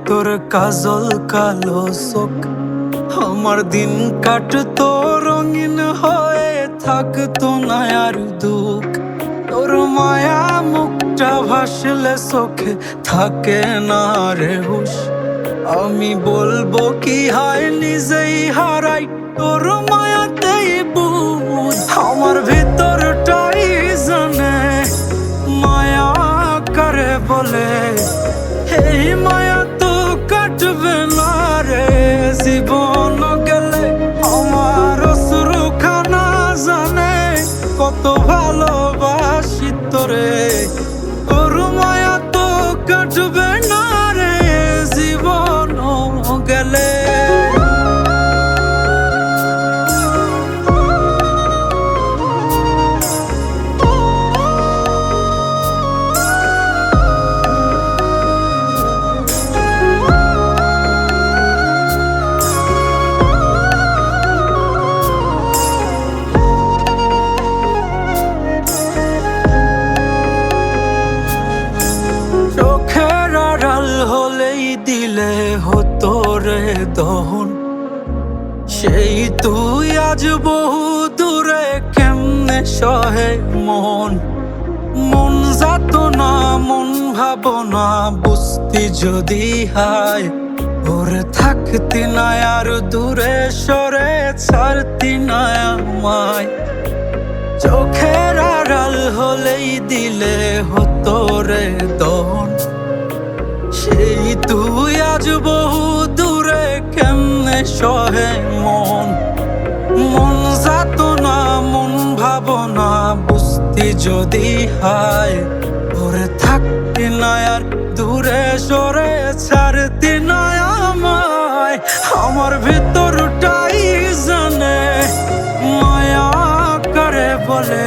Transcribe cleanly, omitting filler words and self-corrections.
তোর কাজল কালো চোখ, আমার দিন কাটতো রঙিন হয়ে, থাকতো না আর দুঃখ। তোর মায়া মুখটা ভাসলে চোখে থাকে না রে হুশ। আমি বলবো কি হয় নিজেই হারাই তোর মায়াতেই বুঝ। আমার ভিতরটাই জানে মায়া কারে বলে, এই মায়া তো কাটবে না রে জীবন গেলে। আমার অশ্রুখানা জানে কত ভালোবাসি তোরে, তোর মায়া তো কাটবে না রে জীবন গেলে। চোখের আড়াল হলেই দিলে হতো রে দহন, সেই তুই আজ বহু দূরে কেমনে সহে মন। মন যাতনা মন ভাবনা বুঝতি যদি হায়, ওরে থাকতি না আর দূরে সরে ছাড়তি না আমায়। চোখের আড়াল হলেই দিলে হতো রে দহন, সেই তুই আজ বহু দূরে কেমনে সহে মন। মন যাতনা মন ভাবনা বুঝতি যদি হায়, ওরে থাকতি না আর দূরে সরে ছাড়তি না আমায়। আমার ভিতরটাই জানে মায়া কারে বলে,